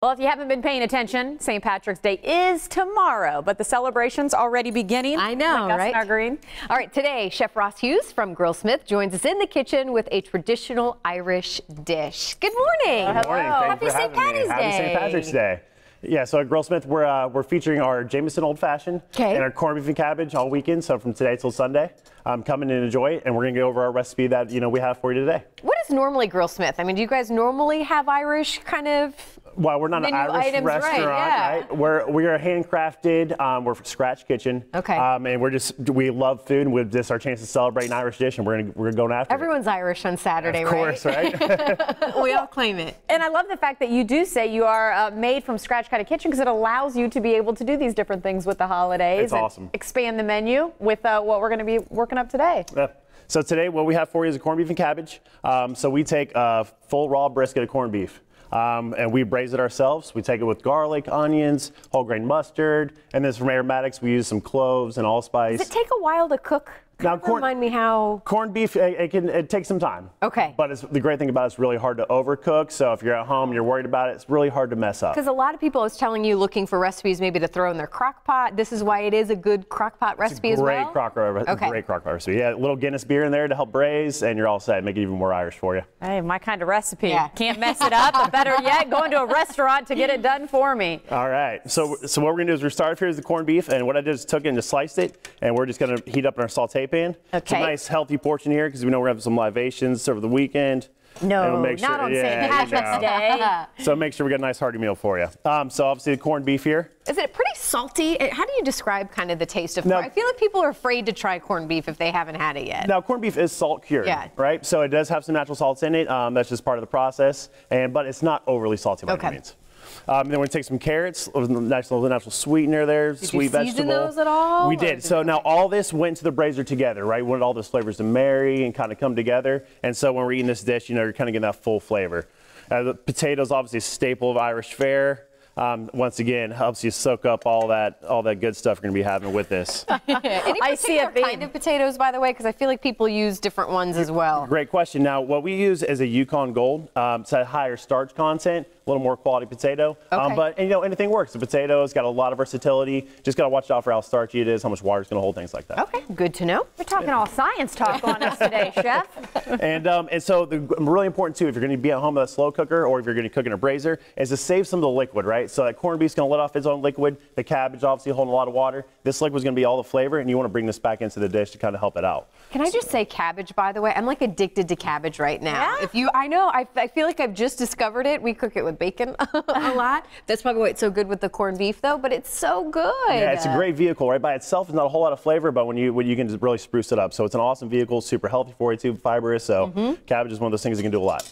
Well, if you haven't been paying attention, St. Patrick's Day is tomorrow, but the celebration's already beginning. I know, right? Green. All right, today, Chef Ross Hughes from Grillsmith joins us in the kitchen with a traditional Irish dish. Good morning. Good morning. Happy St. Patty's Day. Happy St. Patrick's Day. Yeah, so at Grillsmith, we're featuring our Jameson Old Fashioned and our corned beef and cabbage all weekend, so from today till Sunday. Come in and enjoy it, and we're going to go over our recipe that we have for you today. What is normally Grillsmith? I mean, do you guys normally have Irish kind of Well, we're not an Irish restaurant, right? We are handcrafted. We're scratch kitchen. Okay. And we love food, and with this our chance to celebrate an Irish dish, and we're going after Everyone's Irish on Saturday, right? Of course, right? We all claim it. And I love the fact that you do say you are made from scratch kind of kitchen, because it allows you to be able to do these different things with the holidays. It's awesome. Expand the menu with what we're going to be working up today. Yeah. So today what we have for you is a corned beef and cabbage. So we take a full raw brisket of corned beef. And we braise it ourselves. We take it with garlic, onions, whole grain mustard, and then from aromatics we use some cloves and allspice. Does it take a while to cook? Now, remind me how. Corned beef, it takes some time. Okay. But the great thing about it, it's really hard to overcook. So if you're at home and you're worried about it, it's really hard to mess up. Because a lot of people is telling you looking for recipes maybe to throw in their crock pot. This is why it is a good crock pot recipe as well. Great crock pot recipe. Yeah, a little Guinness beer in there to help braise, and you're all set. Make it even more Irish for you. Hey, my kind of recipe. Yeah. Can't mess it up. But better yet, going to a restaurant to get it done for me. All right. So what we're gonna do is we're starting here is the corned beef, and what I did is took it and just sliced it, and we're just gonna heat up in our saute pan. Okay. Nice healthy portion here because we know we're having some libations over the weekend. No, not on St. Patrick's Day. So make sure we get a nice hearty meal for you. So obviously the corned beef here. Is it pretty salty? How do you describe kind of the taste of corn? I feel like people are afraid to try corned beef if they haven't had it yet. Now corned beef is salt cured, right? So it does have some natural salts in it. That's just part of the process, but it's not overly salty by any means. Then we're going to take some carrots, a nice little natural sweetener there, sweet vegetable. Did you season those at all? We did. So now all this went to the braiser together, right? We wanted all those flavors to marry and kind of come together. And so when we're eating this dish, you're kind of getting that full flavor. The potatoes, obviously a staple of Irish fare. Once again, helps you soak up all that good stuff you're going to be having with this. Any particular kind of potatoes, by the way, because I feel like people use different ones as well. Great question. Now, what we use is a Yukon Gold. It's a higher starch content, a little more quality potato. But anything works. The potato's got a lot of versatility. Just got to watch out for how starchy it is, how much water it's going to hold, things like that. Okay, good to know. We're talking all science talk on us today, Chef. And so really important too, if you're going to be at home with a slow cooker or if you're going to cook in a braiser, is to save some of the liquid, right? So that corned beef's going to let off its own liquid. The cabbage obviously holding a lot of water. This liquid's going to be all the flavor, and you want to bring this back into the dish to kind of help it out. Can I just say cabbage, by the way? I'm like addicted to cabbage right now. Yeah? I know, I feel like I've just discovered it. We cook it with bacon a lot. That's probably why it's so good with the corned beef, though, but it's so good. Yeah, it's a great vehicle, right? By itself, it's not a whole lot of flavor, but when you can just really spruce it up. So it's an awesome vehicle, super healthy for you too, fibrous. So cabbage is one of those things that can do a lot.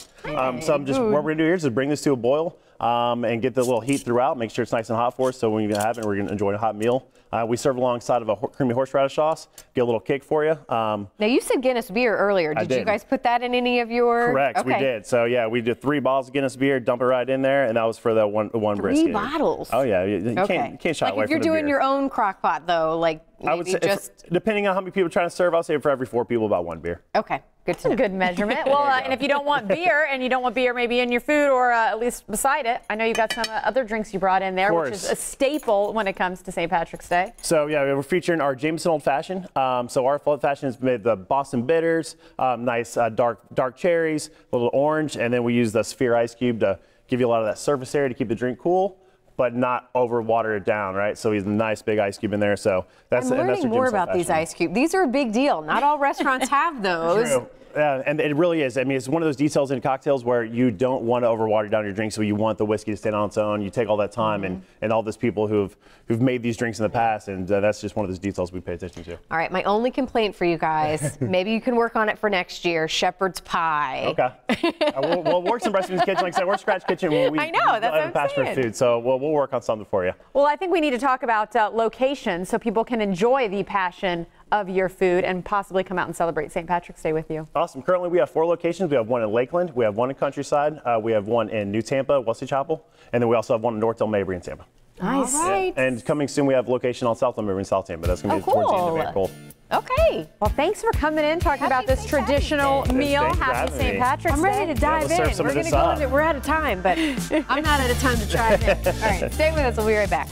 So what we're going to do here is just bring this to a boil and get the little heat throughout. Make sure it's nice and hot for us, so when you have it, we're going to enjoy a hot meal. We serve alongside of a creamy horseradish sauce. Get a little kick for you. Now you said Guinness beer earlier. Did you guys put that in any of your? Correct, we did. So yeah, we did 3 bottles of Guinness beer, dump it right in there, and that was for the one brisket. 3 bottles. Oh yeah, you can't shy away from the beer. If you're doing your own crock pot though, like maybe I would say depending on how many people are trying to serve, I'll say for every 4 people about 1 beer. Okay. Good to know. Good measurement. Well, and if you don't want beer, and you don't want beer maybe in your food or at least beside it, I know you've got some other drinks you brought in there, which is a staple when it comes to St. Patrick's Day. So yeah, we're featuring our Jameson Old Fashioned. So our Old Fashioned is made the Boston bitters, nice dark cherries, a little orange, and then we use the Sphere ice cube to give you a lot of that surface area to keep the drink cool, but not over water it down, right? So he's a nice big ice cube in there. So I'm learning more about these ice cubes. These are a big deal. Not all restaurants have those. True. Yeah, and it really is. I mean, it's one of those details in cocktails where you don't want to overwater down your drink, so you want the whiskey to stand on its own. You take all that time and all those people who've made these drinks in the past, and that's just one of those details we pay attention to. All right, my only complaint for you guys, maybe you can work on it for next year, shepherd's pie. Okay. We'll work some recipes in the kitchen. Like I said, we're scratch kitchen. I know, that's what I'm saying. Food, so we'll work on something for you. Well, I think we need to talk about location so people can enjoy the passion of your food and possibly come out and celebrate St. Patrick's Day with you. Awesome. Currently, we have 4 locations. We have one in Lakeland, we have one in Countryside, we have one in New Tampa, Wesley Chapel, and then we also have one in North Del Mabry in Tampa. Nice. All right. And coming soon, we have a location on South Del Mabry in South Tampa. That's going to be towards the end of April. Okay. Well, thanks for coming in, talking about this traditional meal. Happy St. Patrick's Day. I'm ready to dive in. We're out of time, but I'm not out of time to try it. All right, stay with us. We'll be right back.